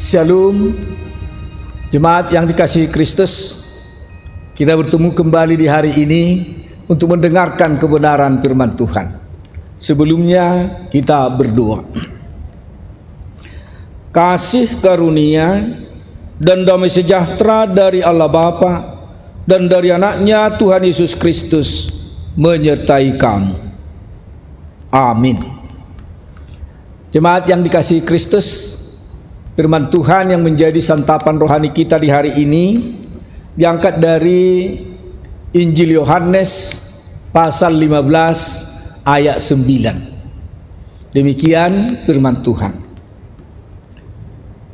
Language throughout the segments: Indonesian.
Shalom, jemaat yang dikasihi Kristus. Kita bertemu kembali di hari ini untuk mendengarkan kebenaran firman Tuhan. Sebelumnya kita berdoa. Kasih karunia dan damai sejahtera dari Allah Bapa dan dari anaknya Tuhan Yesus Kristus menyertai kamu. Amin. Jemaat yang dikasihi Kristus, firman Tuhan yang menjadi santapan rohani kita di hari ini diangkat dari Injil Yohanes pasal 15 ayat 9. Demikian firman Tuhan.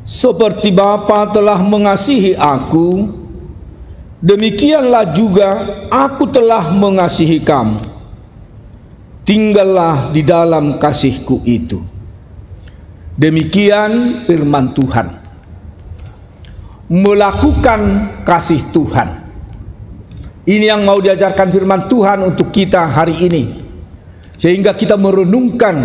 Seperti Bapa telah mengasihi aku, demikianlah juga aku telah mengasihi kamu. Tinggallah di dalam kasihku itu. Demikian firman Tuhan. Melakukan kasih Tuhan. Ini yang mau diajarkan firman Tuhan untuk kita hari ini. Sehingga kita merenungkan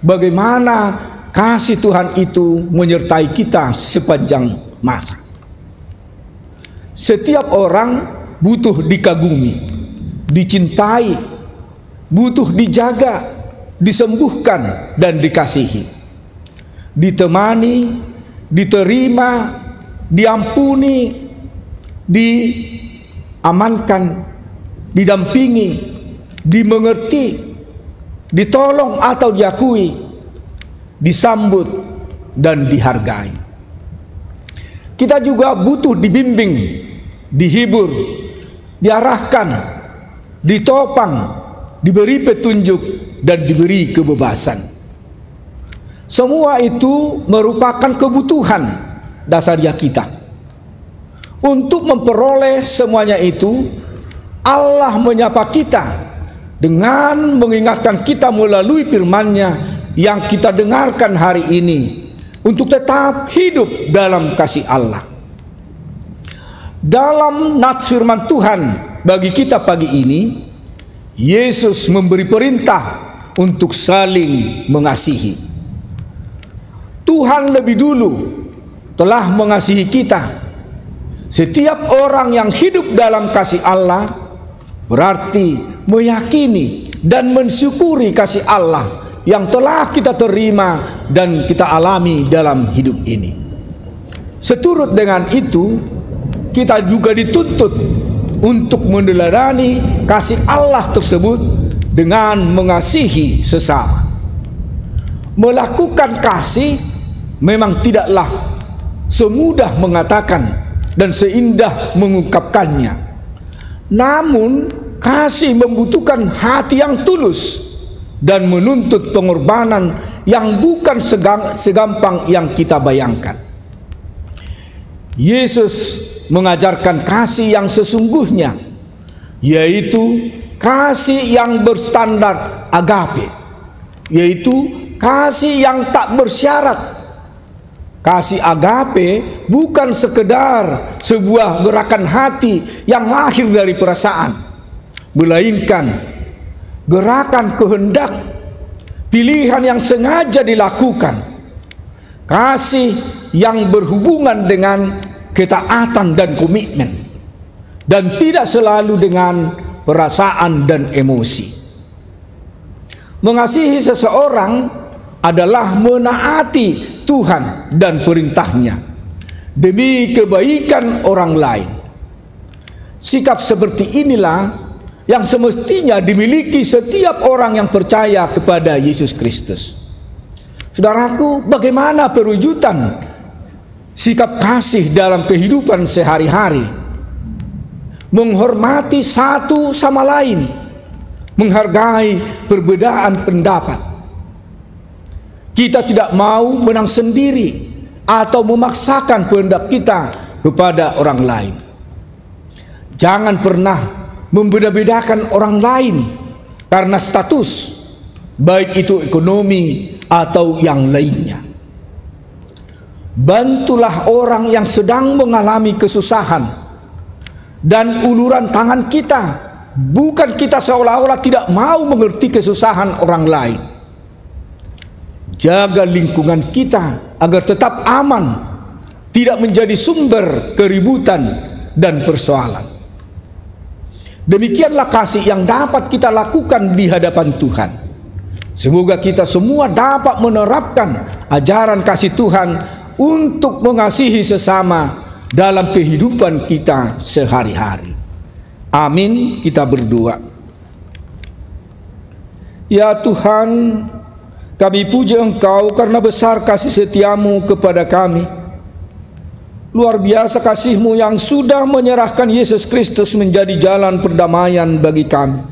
bagaimana kasih Tuhan itu menyertai kita sepanjang masa. Setiap orang butuh dikagumi, dicintai, butuh dijaga, disembuhkan dan dikasihi. Ditemani, diterima, diampuni, diamankan, didampingi, dimengerti, ditolong atau diakui, disambut dan dihargai. Kita juga butuh dibimbing, dihibur, diarahkan, ditopang, diberi petunjuk dan diberi kebebasan. Semua itu merupakan kebutuhan dasariah kita. Untuk memperoleh semuanya itu, Allah menyapa kita dengan mengingatkan kita melalui firman-Nya yang kita dengarkan hari ini untuk tetap hidup dalam kasih Allah. Dalam nats firman Tuhan bagi kita pagi ini, Yesus memberi perintah untuk saling mengasihi. Tuhan lebih dulu telah mengasihi kita. Setiap orang yang hidup dalam kasih Allah berarti meyakini dan mensyukuri kasih Allah yang telah kita terima dan kita alami dalam hidup ini. Seturut dengan itu, kita juga dituntut untuk meneladani kasih Allah tersebut dengan mengasihi sesama. Melakukan kasih memang tidaklah semudah mengatakan dan seindah mengungkapkannya. Namun kasih membutuhkan hati yang tulus dan menuntut pengorbanan yang bukan segampang yang kita bayangkan. Yesus mengajarkan kasih yang sesungguhnya, yaitu kasih yang berstandar agape, yaitu kasih yang tak bersyarat. Kasih agape bukan sekedar sebuah gerakan hati yang lahir dari perasaan, melainkan gerakan kehendak, pilihan yang sengaja dilakukan. Kasih yang berhubungan dengan ketaatan dan komitmen, dan tidak selalu dengan perasaan dan emosi. Mengasihi seseorang adalah menaati Tuhan dan perintahnya demi kebaikan orang lain. Sikap seperti inilah yang semestinya dimiliki setiap orang yang percaya kepada Yesus Kristus. Saudaraku, bagaimana perwujudan sikap kasih dalam kehidupan sehari-hari? Menghormati satu sama lain, menghargai perbedaan pendapat. Kita tidak mau menang sendiri atau memaksakan kehendak kita kepada orang lain. Jangan pernah membeda-bedakan orang lain karena status, baik itu ekonomi atau yang lainnya. Bantulah orang yang sedang mengalami kesusahan dan uluran tangan kita, bukan kita seolah-olah tidak mau mengerti kesusahan orang lain. Jaga lingkungan kita agar tetap aman tidak menjadi sumber keributan dan persoalan. Demikianlah kasih yang dapat kita lakukan di hadapan Tuhan. Semoga kita semua dapat menerapkan ajaran kasih Tuhan untuk mengasihi sesama dalam kehidupan kita sehari-hari. Amin. Kita berdoa. Ya Tuhan, kami puji Engkau karena besar kasih setiamu kepada kami. Luar biasa kasih-Mu yang sudah menyerahkan Yesus Kristus menjadi jalan perdamaian bagi kami,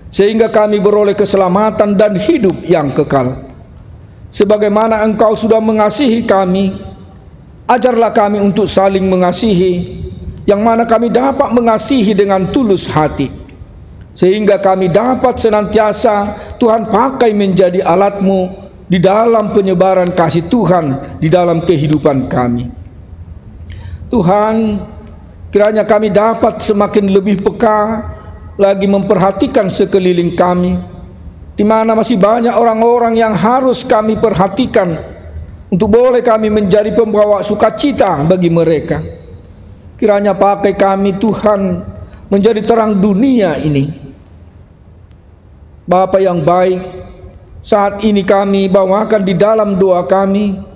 sehingga kami beroleh keselamatan dan hidup yang kekal. Sebagaimana Engkau sudah mengasihi kami, ajarlah kami untuk saling mengasihi, yang mana kami dapat mengasihi dengan tulus hati, sehingga kami dapat senantiasa Tuhan pakai menjadi alat-Mu di dalam penyebaran kasih Tuhan di dalam kehidupan kami. Tuhan, kiranya kami dapat semakin lebih peka lagi memperhatikan sekeliling kami, di mana masih banyak orang-orang yang harus kami perhatikan untuk boleh kami menjadi pembawa sukacita bagi mereka. Kiranya pakai kami Tuhan menjadi terang dunia ini. Bapa yang baik, saat ini kami bawakan di dalam doa kami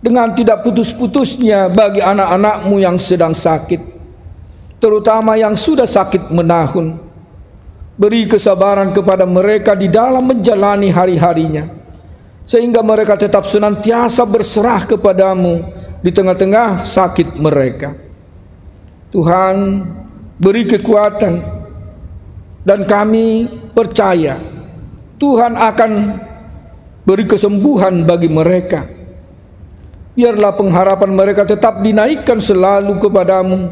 dengan tidak putus-putusnya bagi anak-anak-Mu yang sedang sakit, terutama yang sudah sakit menahun. Beri kesabaran kepada mereka di dalam menjalani hari-harinya, sehingga mereka tetap senantiasa berserah kepadamu di tengah-tengah sakit mereka. Tuhan, beri kekuatan, dan kami percaya Tuhan akan beri kesembuhan bagi mereka. Biarlah pengharapan mereka tetap dinaikkan selalu kepadamu,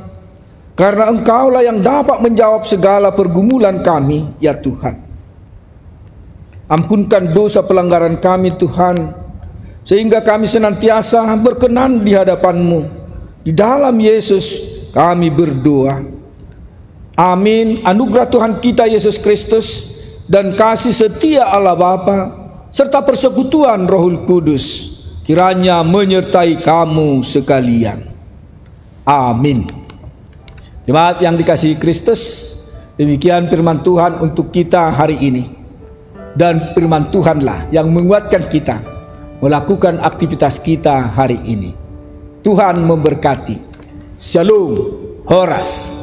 karena Engkaulah yang dapat menjawab segala pergumulan kami, ya Tuhan. Ampunkan dosa pelanggaran kami Tuhan, sehingga kami senantiasa berkenan di hadapan-Mu. Di dalam Yesus kami berdoa. Amin. Anugerah Tuhan kita Yesus Kristus dan kasih setia Allah Bapa serta persekutuan Rohul Kudus kiranya menyertai kamu sekalian. Amin. Jemaat yang dikasihi Kristus, demikian firman Tuhan untuk kita hari ini. Dan firman Tuhanlah yang menguatkan kita melakukan aktivitas kita hari ini. Tuhan memberkati. Shalom. Horas.